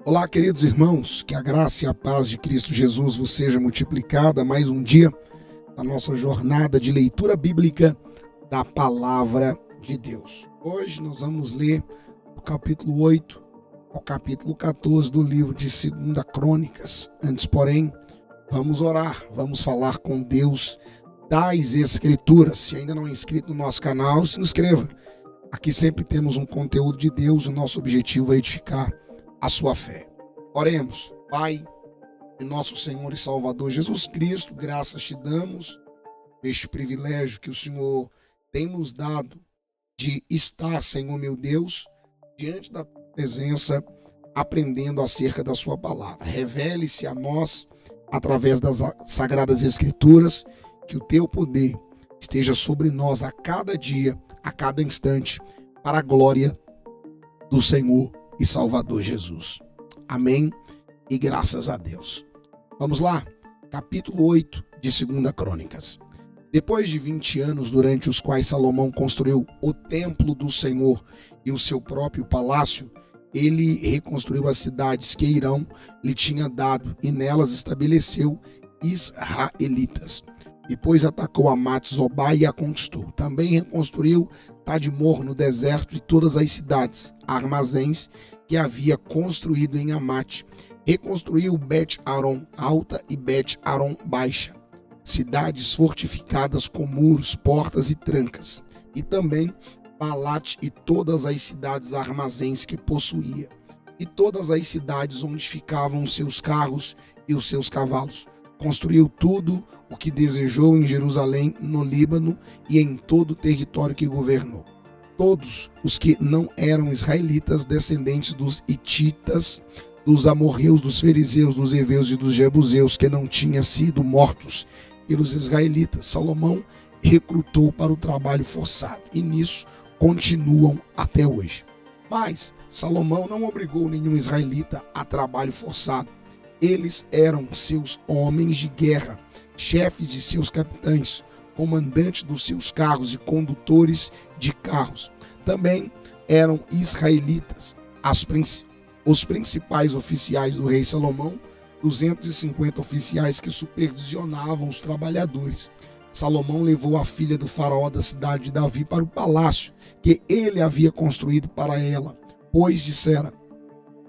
Olá, queridos irmãos, que a graça e a paz de Cristo Jesus vos seja multiplicada mais um dia da nossa jornada de leitura bíblica da Palavra de Deus. Hoje nós vamos ler o capítulo 8 ao capítulo 14 do livro de 2 Crônicas. Antes, porém, vamos orar, vamos falar com Deus das Escrituras. Se ainda não é inscrito no nosso canal, se inscreva. Aqui sempre temos um conteúdo de Deus, o nosso objetivo é edificar a sua fé. Oremos. Pai, em nosso Senhor e Salvador Jesus Cristo, graças te damos este privilégio que o Senhor tem nos dado de estar, Senhor meu Deus, diante da tua presença, aprendendo acerca da sua palavra. Revele-se a nós através das sagradas escrituras, que o teu poder esteja sobre nós a cada dia, a cada instante, para a glória do Senhor e Salvador Jesus. Amém e graças a Deus. Vamos lá, capítulo 8 de 2 Crônicas. Depois de 20 anos, durante os quais Salomão construiu o templo do Senhor e o seu próprio palácio, ele reconstruiu as cidades que Irão lhe tinha dado e nelas estabeleceu israelitas. Depois atacou Amat-Zobá e a conquistou. Também reconstruiu Tadmor no deserto e todas as cidades, armazéns que havia construído em Amate. Reconstruiu Bet-Aron alta e Bet-Aron baixa, cidades fortificadas com muros, portas e trancas. E também Balat e todas as cidades armazéns que possuía. E todas as cidades onde ficavam os seus carros e os seus cavalos. Construiu tudo o que desejou em Jerusalém, no Líbano e em todo o território que governou. Todos os que não eram israelitas, descendentes dos hititas, dos amorreus, dos fariseus, dos heveus e dos jebuseus, que não tinham sido mortos pelos israelitas, Salomão recrutou para o trabalho forçado, e nisso continuam até hoje. Mas Salomão não obrigou nenhum israelita a trabalho forçado. Eles eram seus homens de guerra, chefes de seus capitães, comandantes dos seus carros e condutores de carros. Também eram israelitas. Os principais oficiais do rei Salomão, 250 oficiais que supervisionavam os trabalhadores. Salomão levou a filha do faraó da cidade de Davi para o palácio que ele havia construído para ela, pois dissera: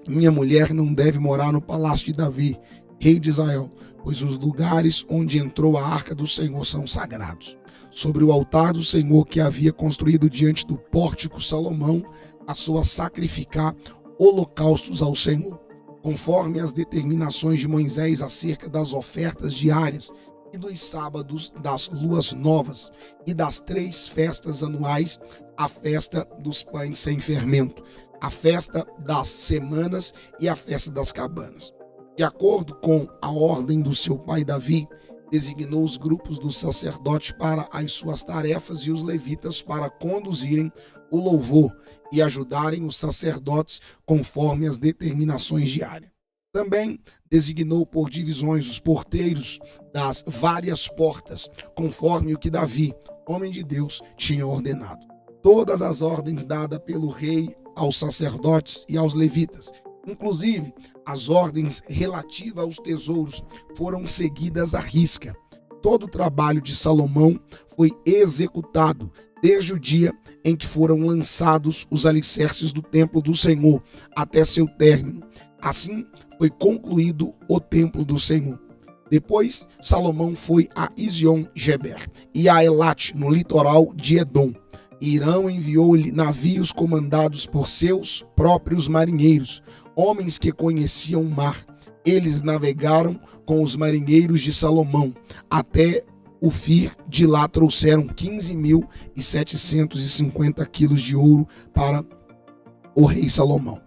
minha mulher não deve morar no palácio de Davi, rei de Israel, pois os lugares onde entrou a arca do Senhor são sagrados. Sobre o altar do Senhor que havia construído diante do pórtico, Salomão passou a sacrificar holocaustos ao Senhor, conforme as determinações de Moisés acerca das ofertas diárias e dos sábados, das luas novas e das 3 festas anuais, a festa dos pães sem fermento, a festa das semanas e a festa das cabanas. De acordo com a ordem do seu pai Davi, designou os grupos dos sacerdotes para as suas tarefas e os levitas para conduzirem o louvor e ajudarem os sacerdotes conforme as determinações diárias. Também designou por divisões os porteiros das várias portas, conforme o que Davi, homem de Deus, tinha ordenado. Todas as ordens dadas pelo rei aos sacerdotes e aos levitas, inclusive as ordens relativas aos tesouros, foram seguidas à risca. Todo o trabalho de Salomão foi executado desde o dia em que foram lançados os alicerces do templo do Senhor até seu término. Assim foi concluído o templo do Senhor. Depois, Salomão foi a Ezion-Geber e a Elat, no litoral de Edom. Irão enviou-lhe navios comandados por seus próprios marinheiros, homens que conheciam o mar. Eles navegaram com os marinheiros de Salomão até Ofir. De lá trouxeram 15.750 quilos de ouro para o rei Salomão.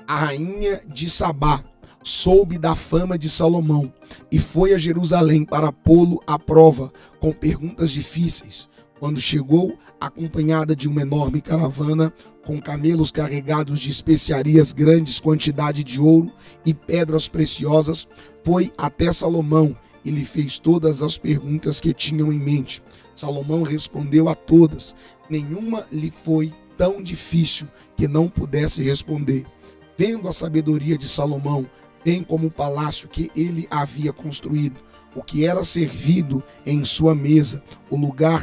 A rainha de Sabá soube da fama de Salomão e foi a Jerusalém para pô-lo à prova com perguntas difíceis. Quando chegou, acompanhada de uma enorme caravana, com camelos carregados de especiarias, grandes quantidade de ouro e pedras preciosas, foi até Salomão e lhe fez todas as perguntas que tinham em mente. Salomão respondeu a todas. Nenhuma lhe foi tão difícil que não pudesse responder. vendo a sabedoria de Salomão, bem como o palácio que ele havia construído, o que era servido em sua mesa, o lugar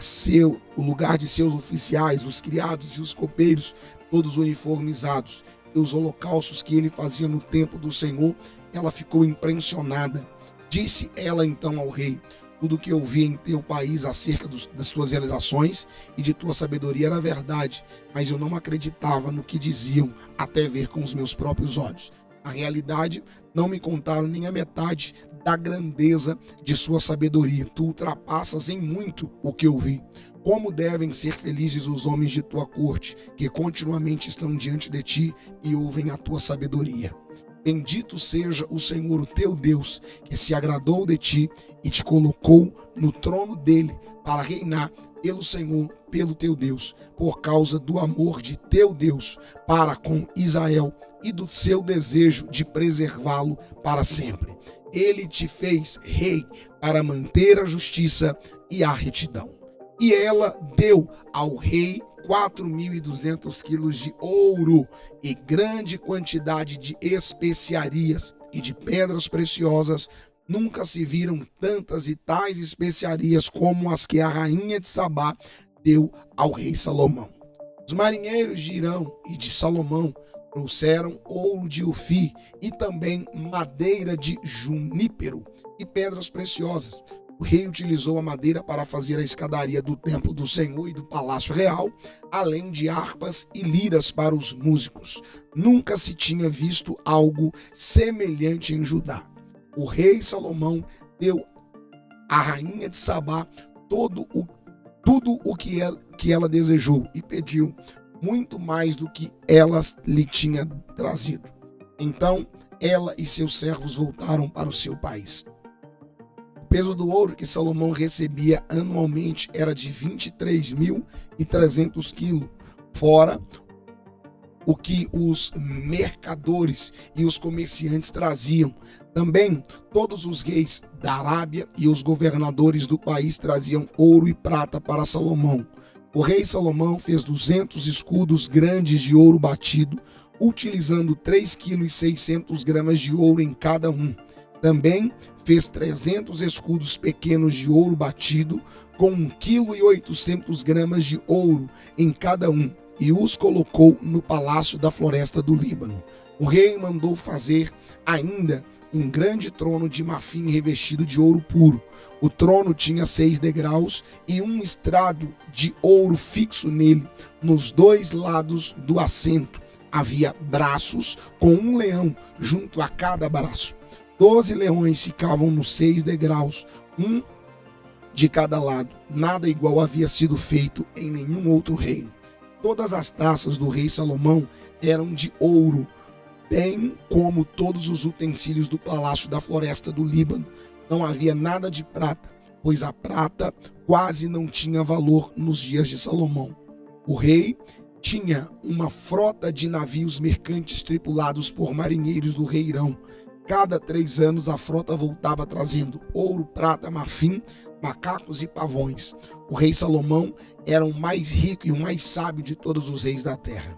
de seus oficiais, os criados e os copeiros, todos uniformizados, e os holocaustos que ele fazia no templo do Senhor, ela ficou impressionada. Disse ela então ao rei: tudo o que eu vi em teu país acerca das tuas realizações e de tua sabedoria era verdade, mas eu não acreditava no que diziam até ver com os meus próprios olhos. Na realidade, não me contaram nem a metade da grandeza de sua sabedoria. Tu ultrapassas em muito o que eu vi. Como devem ser felizes os homens de tua corte, que continuamente estão diante de ti e ouvem a tua sabedoria. Bendito seja o Senhor, o teu Deus, que se agradou de ti e te colocou no trono dele para reinar pelo Senhor, pelo teu Deus, por causa do amor de teu Deus para com Israel e do seu desejo de preservá-lo para sempre. Ele te fez rei para manter a justiça e a retidão. E ela deu ao rei 4.200 quilos de ouro e grande quantidade de especiarias e de pedras preciosas. Nunca se viram tantas e tais especiarias como as que a rainha de Sabá deu ao rei Salomão. Os marinheiros de Irão e de Salomão trouxeram ouro de Ofir e também madeira de junípero e pedras preciosas. O rei utilizou a madeira para fazer a escadaria do templo do Senhor e do palácio real, além de harpas e liras para os músicos. Nunca se tinha visto algo semelhante em Judá. O rei Salomão deu à rainha de Sabá tudo o que ela desejou e pediu, muito mais do que ela lhe tinha trazido. Então ela e seus servos voltaram para o seu país. O peso do ouro que Salomão recebia anualmente era de 23.300 quilos, fora o que os mercadores e os comerciantes traziam. Também todos os reis da Arábia e os governadores do país traziam ouro e prata para Salomão. O rei Salomão fez 200 escudos grandes de ouro batido, utilizando 3,6 kg de ouro em cada um. Também fez 300 escudos pequenos de ouro batido, com 1,8 kg de ouro em cada um, e os colocou no palácio da floresta do Líbano. O rei mandou fazer ainda um grande trono de marfim revestido de ouro puro. O trono tinha 6 degraus e um estrado de ouro fixo nele. Nos 2 lados do assento havia braços com um leão junto a cada braço. 12 leões ficavam nos 6 degraus, um de cada lado. Nada igual havia sido feito em nenhum outro reino. Todas as taças do rei Salomão eram de ouro, bem como todos os utensílios do palácio da floresta do Líbano. Não havia nada de prata, pois a prata quase não tinha valor nos dias de Salomão. O rei tinha uma frota de navios mercantes tripulados por marinheiros do rei Irão. Cada 3 anos a frota voltava trazendo ouro, prata, marfim, macacos e pavões. O rei Salomão era o mais rico e o mais sábio de todos os reis da terra.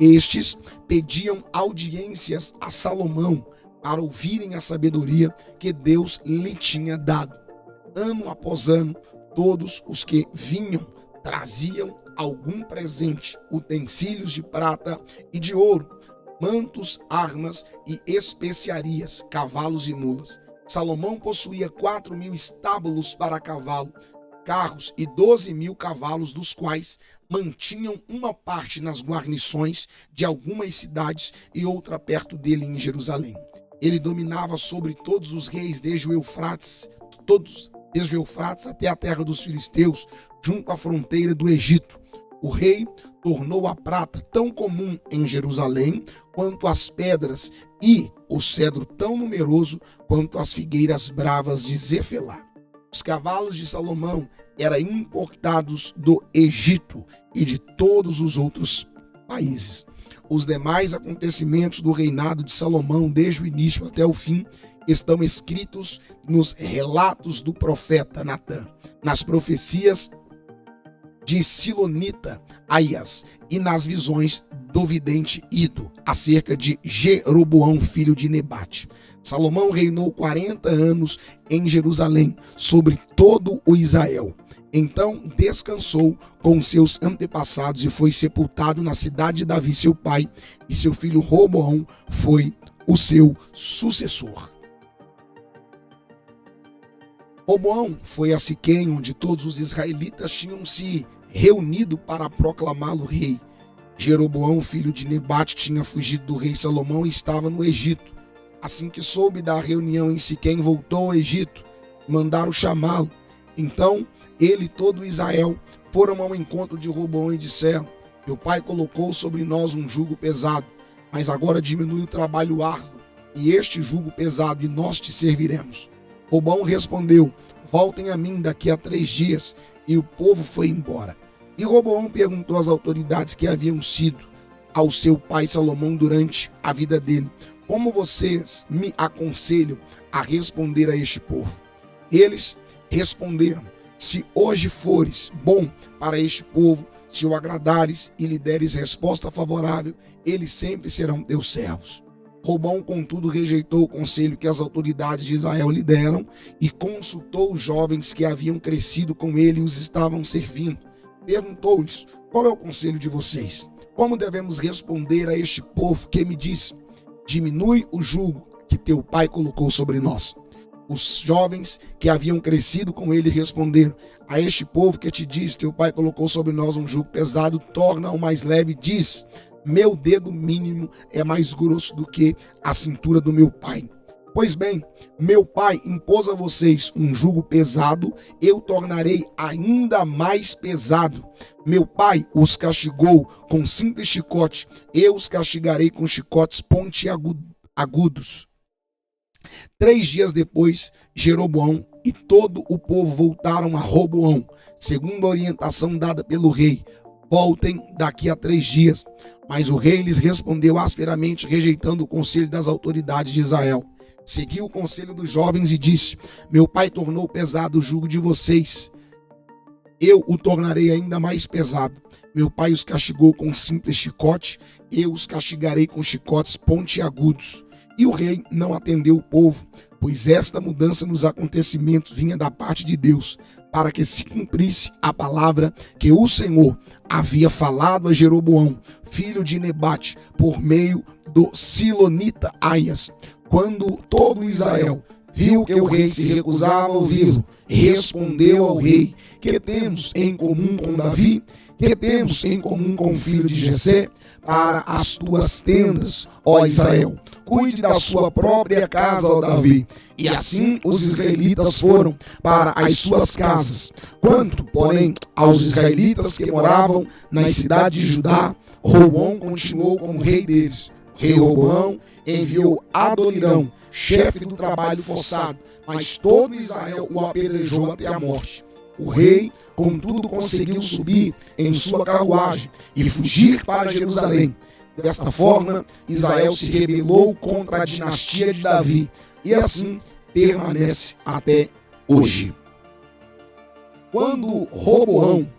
Estes pediam audiências a Salomão para ouvirem a sabedoria que Deus lhe tinha dado. Ano após ano, todos os que vinham traziam algum presente, utensílios de prata e de ouro, mantos, armas e especiarias, cavalos e mulas. Salomão possuía 4.000 estábulos para cavalo, carros e 12.000 cavalos, dos quais mantinham uma parte nas guarnições de algumas cidades e outra perto dele em Jerusalém. Ele dominava sobre todos os reis desde o Eufrates até a terra dos filisteus, junto à fronteira do Egito. O rei tornou a prata tão comum em Jerusalém quanto as pedras e o cedro tão numeroso quanto as figueiras bravas de Zefelá. Os cavalos de Salomão eram importados do Egito e de todos os outros países. Os demais acontecimentos do reinado de Salomão, desde o início até o fim, estão escritos nos relatos do profeta Natã, nas profecias de Silonita, Aias, e nas visões do vidente Ido, acerca de Jeroboão, filho de Nebate. Salomão reinou 40 anos em Jerusalém, sobre todo o Israel. Então descansou com seus antepassados e foi sepultado na cidade de Davi, seu pai, e seu filho Roboão foi o seu sucessor. Roboão foi a Siquém, onde todos os israelitas tinham se reunido para proclamá-lo rei. Jeroboão, filho de Nebate, tinha fugido do rei Salomão e estava no Egito. Assim que soube da reunião em Siquém, voltou ao Egito, mandaram chamá-lo. Então ele e todo Israel foram ao encontro de Roboão e disseram: teu pai colocou sobre nós um jugo pesado, mas agora diminui o trabalho árduo e este jugo pesado, e nós te serviremos. Roboão respondeu: voltem a mim daqui a 3 dias. E o povo foi embora. E Roboão perguntou às autoridades que haviam sido ao seu pai Salomão durante a vida dele: como vocês me aconselham a responder a este povo? Eles responderam: se hoje fores bom para este povo, se o agradares e lhe deres resposta favorável, eles sempre serão teus servos. Roboão, contudo, rejeitou o conselho que as autoridades de Israel lhe deram e consultou os jovens que haviam crescido com ele e os estavam servindo. Perguntou-lhes: qual é o conselho de vocês? Como devemos responder a este povo que me diz: diminui o jugo que teu pai colocou sobre nós? Os jovens que haviam crescido com ele responderam: a este povo que te diz: teu pai colocou sobre nós um jugo pesado, torna-o mais leve. Diz: meu dedo mínimo é mais grosso do que a cintura do meu pai. Pois bem, meu pai impôs a vocês um jugo pesado, eu tornarei ainda mais pesado. Meu pai os castigou com simples chicote, eu os castigarei com chicotes pontiagudos. 3 dias depois, Jeroboão e todo o povo voltaram a Roboão, segundo a orientação dada pelo rei: voltem daqui a 3 dias. Mas o rei lhes respondeu asperamente, rejeitando o conselho das autoridades de Israel. Seguiu o conselho dos jovens e disse: meu pai tornou pesado o jugo de vocês, eu o tornarei ainda mais pesado. Meu pai os castigou com um simples chicote, eu os castigarei com chicotes pontiagudos. E o rei não atendeu o povo, pois esta mudança nos acontecimentos vinha da parte de Deus, para que se cumprisse a palavra que o Senhor havia falado a Jeroboão, filho de Nebate, por meio do Silonita Aias. Quando todo Israel viu que o rei se recusava a ouvi-lo, respondeu ao rei: que temos em comum com Davi? Que temos em comum com o filho de Jessé? Para as tuas tendas, ó Israel, cuide da sua própria casa, ó Davi. E assim os israelitas foram para as suas casas. Quanto, porém, aos israelitas que moravam nas cidades de Judá, Roboão continuou como rei deles. O rei Roboão enviou Adonirão, chefe do trabalho forçado, mas todo Israel o apedrejou até a morte. O rei, contudo, conseguiu subir em sua carruagem e fugir para Jerusalém. Desta forma, Israel se rebelou contra a dinastia de Davi e assim permanece até hoje. Quando Roboão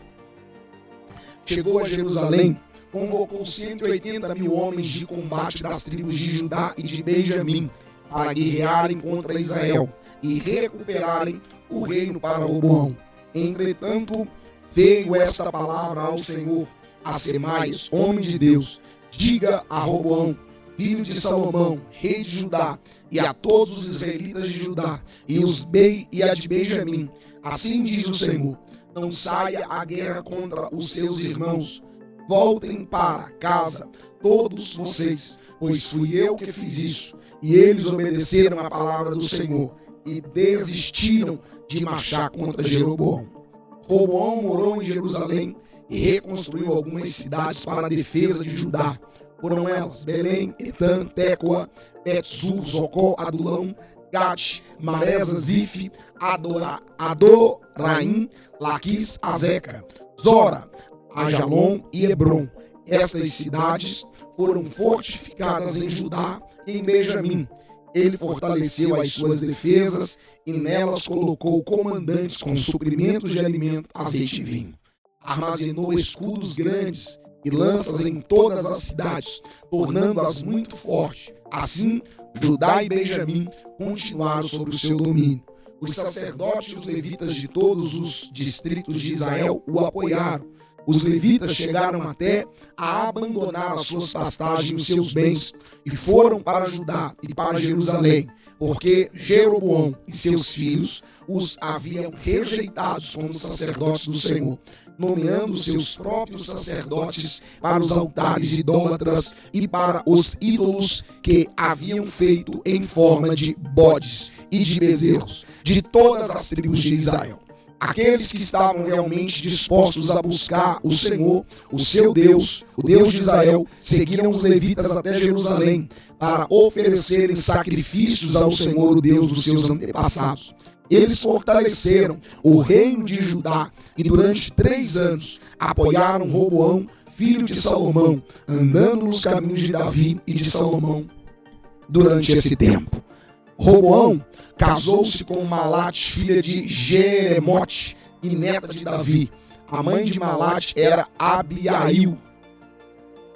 chegou a Jerusalém, convocou 180 mil homens de combate das tribos de Judá e de Benjamim para guerrearem contra Israel e recuperarem o reino para Roboão. Entretanto, veio esta palavra ao Senhor: a Semaías, homem de Deus: diga a Roboão, filho de Salomão, rei de Judá, e a todos os israelitas de Judá, e os e a de Benjamim: assim diz o Senhor, não saia à guerra contra os seus irmãos. Voltem para casa, todos vocês, pois fui eu que fiz isso. E eles obedeceram a palavra do Senhor e desistiram de marchar contra Jeroboão. Roboão morou em Jerusalém e reconstruiu algumas cidades para a defesa de Judá. Foram elas Belém, Etã, Tecoa, Bet-Sur, Zocó, Adulão, Gate, Maresa, Zif, Adoraim, Laquis, Azeca, Zora, Ajalon e Hebron. Estas cidades foram fortificadas em Judá e em Benjamim. Ele fortaleceu as suas defesas e nelas colocou comandantes com suprimentos de alimento, azeite e vinho. armazenou escudos grandes e lanças em todas as cidades, tornando-as muito fortes. Assim, Judá e Benjamim continuaram sobre o seu domínio. Os sacerdotes e os levitas de todos os distritos de Israel o apoiaram. Os levitas chegaram até a abandonar as suas pastagens e os seus bens e foram para Judá e para Jerusalém, porque Jeroboão e seus filhos os haviam rejeitados como sacerdotes do Senhor, nomeando seus próprios sacerdotes para os altares idólatras e para os ídolos que haviam feito em forma de bodes e de bezerros de todas as tribos de Israel. Aqueles que estavam realmente dispostos a buscar o Senhor, o seu Deus, o Deus de Israel, seguiram os levitas até Jerusalém para oferecerem sacrifícios ao Senhor, o Deus dos seus antepassados. Eles fortaleceram o reino de Judá e durante 3 anos apoiaram Roboão, filho de Salomão, andando nos caminhos de Davi e de Salomão durante esse tempo. Roboão casou-se com Malate, filha de Jeremote e neta de Davi. A mãe de Malate era Abiail,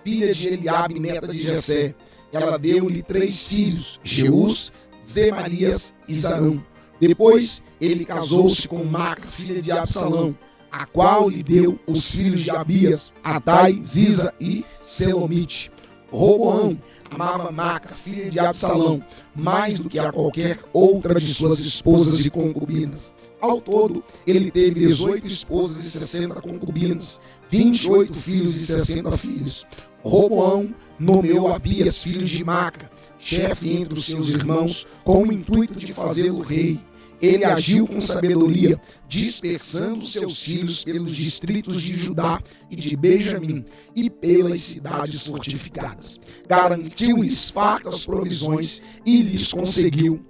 filha de Eliabe, neta de Jessé. Ela deu-lhe 3 filhos, Jeús, Zemarias e Zarão. Depois ele casou-se com Maca, filha de Absalão, a qual lhe deu os filhos de Abias, Adai, Ziza e Selomite. Roboão amava Maca, filha de Absalão, mais do que a qualquer outra de suas esposas e concubinas. Ao todo, ele teve 18 esposas e 60 concubinas, 28 filhos e 60 filhos. Roboão nomeou Abias, filho de Maca, chefe entre os seus irmãos, com o intuito de fazê-lo rei. Ele agiu com sabedoria, dispersando seus filhos pelos distritos de Judá e de Benjamim e pelas cidades fortificadas. Garantiu-lhes fartas provisões e lhes conseguiu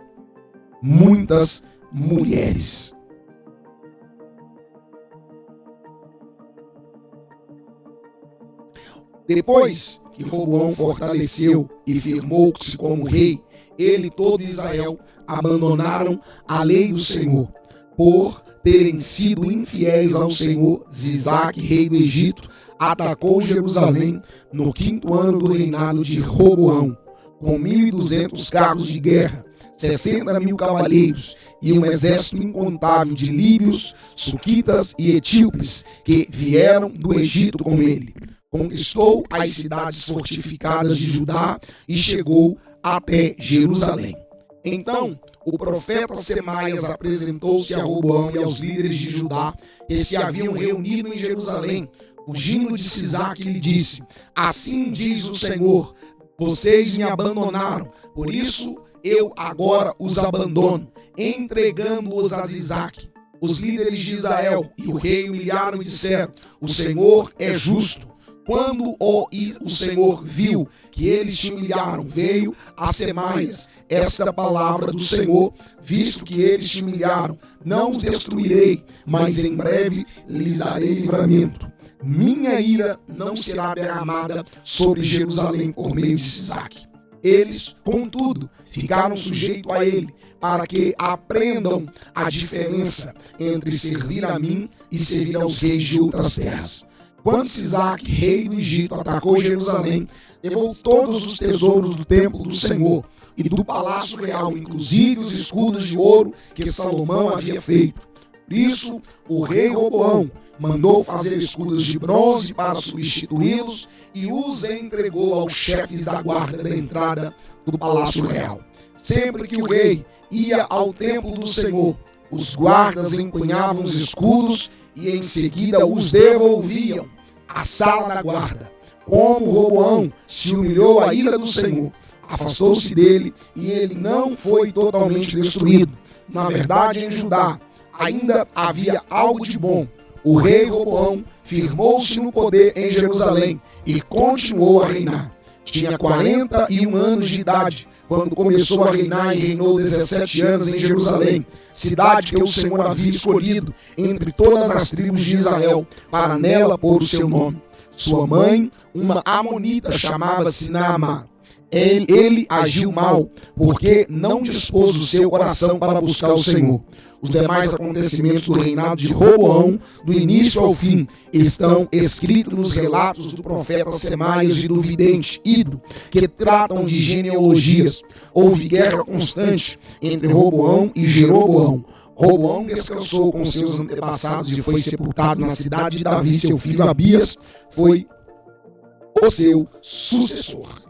muitas mulheres. Depois que Roboão fortaleceu e firmou-se como rei, ele e todo Israel abandonaram a lei do Senhor, por terem sido infiéis ao Senhor. Sisaque, rei do Egito, atacou Jerusalém no 5º ano do reinado de Roboão, com 1.200 carros de guerra, 60.000 cavaleiros e um exército incontável de líbios, suquitas e etíopes que vieram do Egito com ele. Conquistou as cidades fortificadas de Judá e chegou até Jerusalém. Então, o profeta Semaias apresentou-se a Roboão e aos líderes de Judá que se haviam reunido em Jerusalém, fugindo de Sisaque, e lhe disse: assim diz o Senhor, vocês me abandonaram, por isso eu agora os abandono, entregando-os a Sisaque. Os líderes de Israel e o rei humilharam e disseram: o Senhor é justo. Quando o Senhor viu que eles se humilharam, veio a Semaias esta palavra do Senhor: visto que eles se humilharam, não os destruirei, mas em breve lhes darei livramento. Minha ira não será derramada sobre Jerusalém por meio de Sisaque. Eles, contudo, ficaram sujeitos a ele, para que aprendam a diferença entre servir a mim e servir aos reis de outras terras. Quando Sisaque, rei do Egito, atacou Jerusalém, levou todos os tesouros do templo do Senhor e do palácio real, inclusive os escudos de ouro que Salomão havia feito. Por isso, o rei Roboão mandou fazer escudos de bronze para substituí-los e os entregou aos chefes da guarda da entrada do palácio real. Sempre que o rei ia ao templo do Senhor, os guardas empunhavam os escudos e em seguida os devolviam à sala da guarda. Como Roboão se humilhou à ira do Senhor, afastou-se dele e ele não foi totalmente destruído. Na verdade, em Judá ainda havia algo de bom. O rei Roboão firmou-se no poder em Jerusalém e continuou a reinar. Tinha 41 anos de idade quando começou a reinar e reinou 17 anos em Jerusalém, cidade que o Senhor havia escolhido entre todas as tribos de Israel para nela pôr o seu nome. Sua mãe, uma amonita, chamava-se Naamá. Ele agiu mal, porque não dispôs o seu coração para buscar o Senhor. Os demais acontecimentos do reinado de Roboão, do início ao fim, estão escritos nos relatos do profeta Semaias e do vidente Ido, que tratam de genealogias. Houve guerra constante entre Roboão e Jeroboão. Roboão descansou com seus antepassados e foi sepultado na cidade de Davi. Seu filho Abias foi o seu sucessor.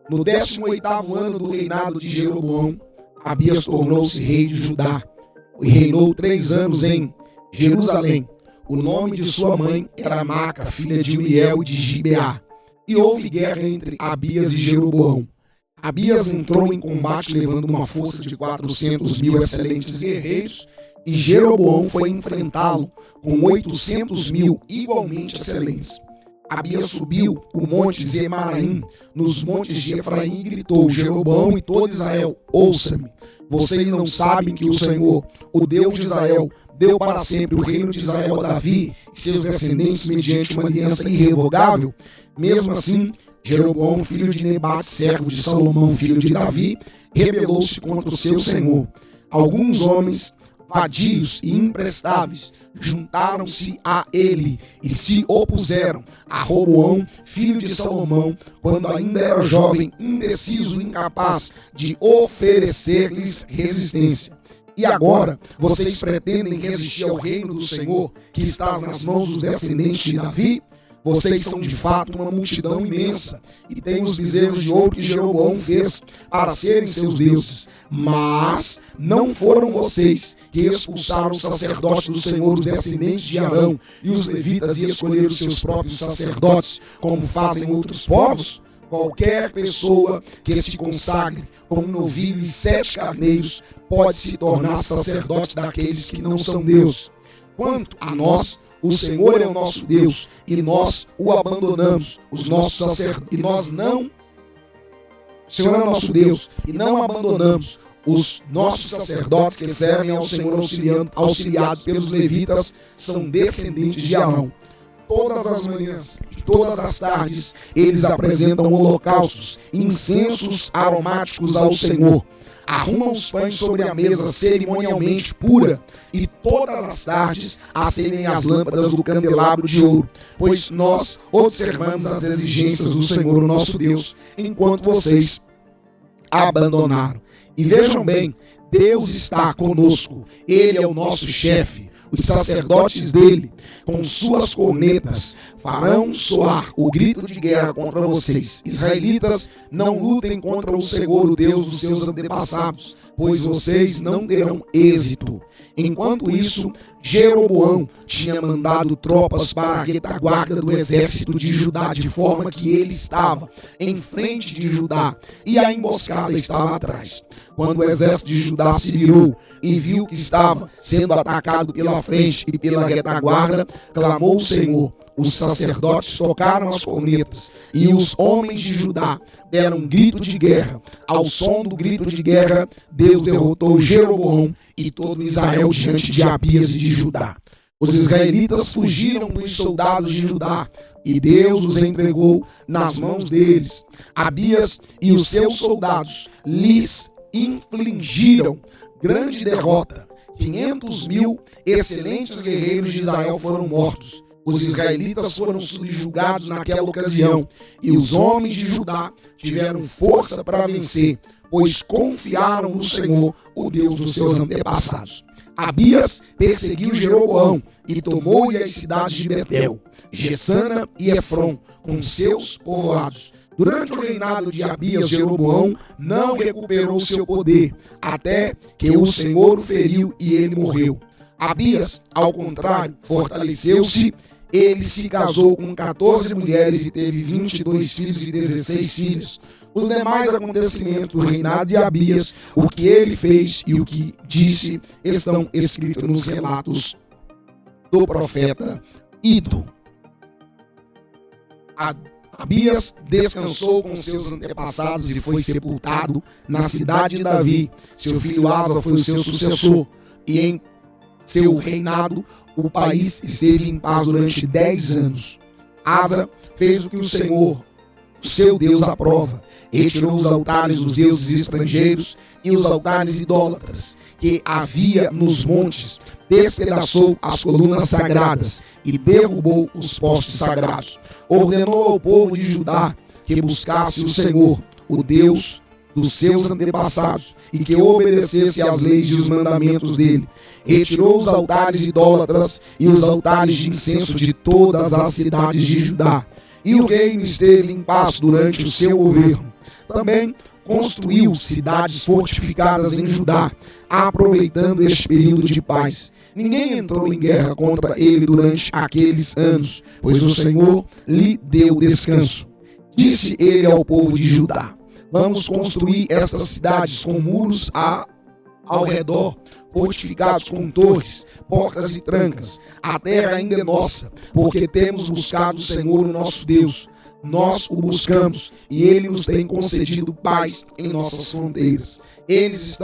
No 18º ano do reinado de Jeroboão, Abias tornou-se rei de Judá e reinou 3 anos em Jerusalém. O nome de sua mãe era Maaca, filha de Uriel e de Gibeá. E houve guerra entre Abias e Jeroboão. Abias entrou em combate levando uma força de 400.000 excelentes guerreiros, e Jeroboão foi enfrentá-lo com 800.000 igualmente excelentes. Abias subiu o monte Zemaraim, nos montes de Efraim, e gritou: Jeroboão e todo Israel, ouça-me. Vocês não sabem que o Senhor, o Deus de Israel, deu para sempre o reino de Israel a Davi e seus descendentes mediante uma aliança irrevogável? Mesmo assim, Jeroboão, filho de Nebate, servo de Salomão, filho de Davi, rebelou-se contra o seu senhor. Alguns homens vadios e imprestáveis juntaram-se a ele e se opuseram a Roboão, filho de Salomão, quando ainda era jovem, indeciso e incapaz de oferecer-lhes resistência. E agora vocês pretendem resistir ao reino do Senhor, que está nas mãos dos descendentes de Davi? Vocês são de fato uma multidão imensa e têm os bezerros de ouro que Jeroboão fez para serem seus deuses. Mas não foram vocês que expulsaram os sacerdotes do Senhor, os descendentes de Arão e os levitas, e escolheram os seus próprios sacerdotes, como fazem outros povos? Qualquer pessoa que se consagre com um novilho e 7 carneiros pode se tornar sacerdote daqueles que não são Deus. Quanto a nós, o Senhor é o nosso Deus e nós o abandonamos. O Senhor é o nosso Deus e não abandonamos os nossos sacerdotes que servem ao Senhor auxiliados pelos levitas, são descendentes de Arão. Todas as manhãs e todas as tardes eles apresentam holocaustos, incensos aromáticos ao Senhor. Arrumam os pães sobre a mesa cerimonialmente pura, e todas as tardes acendem as lâmpadas do candelabro de ouro, pois nós observamos as exigências do Senhor, o nosso Deus, enquanto vocês abandonaram. E vejam bem, Deus está conosco, Ele é o nosso chefe. Os sacerdotes dele, com suas cornetas, farão soar o grito de guerra contra vocês. Israelitas, não lutem contra o Senhor, o Deus dos seus antepassados, pois vocês não terão êxito. Enquanto isso, Jeroboão tinha mandado tropas para a retaguarda do exército de Judá, de forma que ele estava em frente de Judá e a emboscada estava atrás. Quando o exército de Judá se virou e viu que estava sendo atacado pela frente e pela retaguarda, clamou o Senhor. Os sacerdotes tocaram as cornetas e os homens de Judá deram um grito de guerra. Ao som do grito de guerra, Deus derrotou Jeroboão e todo Israel diante de Abias e de Judá. Os israelitas fugiram dos soldados de Judá e Deus os entregou nas mãos deles. Abias e os seus soldados lhes infligiram grande derrota. 500.000 excelentes guerreiros de Israel foram mortos. Os israelitas foram subjugados naquela ocasião, e os homens de Judá tiveram força para vencer, pois confiaram no Senhor, o Deus dos seus antepassados. Abias perseguiu Jeroboão e tomou-lhe as cidades de Betel, Gessana e Efron, com seus povoados. Durante o reinado de Abias, Jeroboão não recuperou seu poder, até que o Senhor o feriu e ele morreu. Abias, ao contrário, fortaleceu-se. Ele se casou com 14 mulheres e teve 22 filhos e 16 filhos. Os demais acontecimentos do reinado de Abias, o que ele fez e o que disse, estão escritos nos relatos do profeta Ido. Abias descansou com seus antepassados e foi sepultado na cidade de Davi. Seu filho Asa foi o seu sucessor, e em seu reinado o país esteve em paz durante 10 anos. Asa fez o que o Senhor o seu Deus aprova. Retirou os altares dos deuses estrangeiros e os altares idólatras que havia nos montes, despedaçou as colunas sagradas e derrubou os postes sagrados. Ordenou ao povo de Judá que buscasse o Senhor, o Deus dos seus antepassados, e que obedecesse às leis e os mandamentos dele. Retirou os altares idólatras e os altares de incenso de todas as cidades de Judá, e o reino esteve em paz durante o seu governo. Também construiu cidades fortificadas em Judá, aproveitando este período de paz. Ninguém entrou em guerra contra ele durante aqueles anos, pois o Senhor lhe deu descanso. Disse ele ao povo de Judá: vamos construir estas cidades com muros ao redor, fortificados com torres, portas e trancas. A terra ainda é nossa, porque temos buscado o Senhor, o nosso Deus. Nós o buscamos e ele nos tem concedido paz em nossas fronteiras. Eles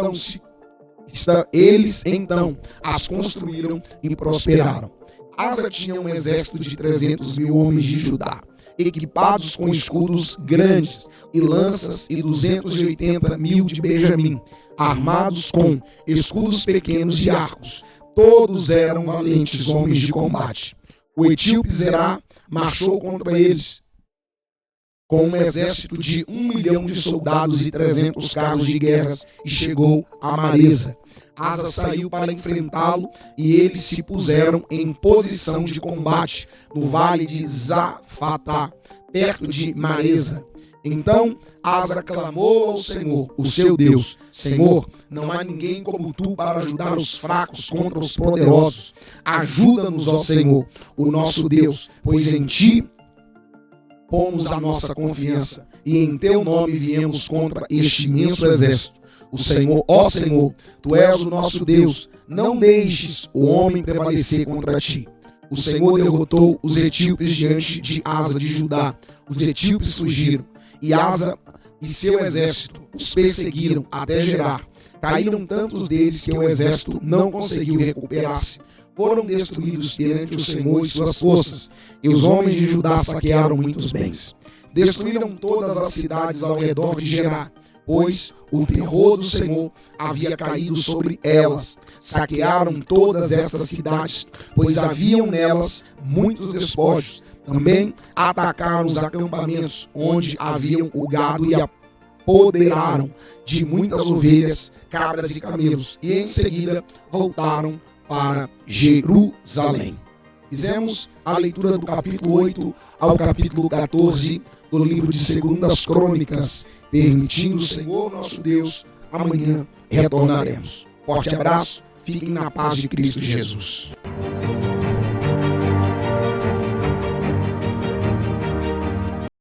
então as construíram e prosperaram. Asa tinha um exército de 300.000 homens de Judá, equipados com escudos grandes e lanças, e 280.000 de Benjamim, armados com escudos pequenos e arcos. Todos eram valentes homens de combate. O etíope Zerá marchou contra eles com um exército de 1 milhão de soldados e 300 carros de guerra, e chegou a Maresa. Asa saiu para enfrentá-lo e eles se puseram em posição de combate no vale de Zafatá, perto de Maresa. Então Asa clamou ao Senhor, o seu Deus: Senhor, não há ninguém como tu para ajudar os fracos contra os poderosos. Ajuda-nos, ó Senhor, o nosso Deus, pois em ti pomos a nossa confiança, e em teu nome viemos contra este imenso exército. O Senhor, ó Senhor, tu és o nosso Deus, não deixes o homem prevalecer contra ti. O Senhor derrotou os etíopes diante de Asa de Judá. Os etíopes fugiram, e Asa e seu exército os perseguiram até Gerar. Caíram tantos deles que o exército não conseguiu recuperar-se. Foram destruídos perante o Senhor e suas forças, e os homens de Judá saquearam muitos bens. Destruíram todas as cidades ao redor de Gerar, pois o terror do Senhor havia caído sobre elas. Saquearam todas estas cidades, pois haviam nelas muitos despojos. Também atacaram os acampamentos onde haviam o gado e apoderaram de muitas ovelhas, cabras e camelos, e em seguida voltaram para Jerusalém. Fizemos a leitura do capítulo 8 ao capítulo 14 do livro de 2 Crônicas. Permitindo o Senhor nosso Deus, amanhã retornaremos. Forte abraço, fiquem na paz de Cristo Jesus.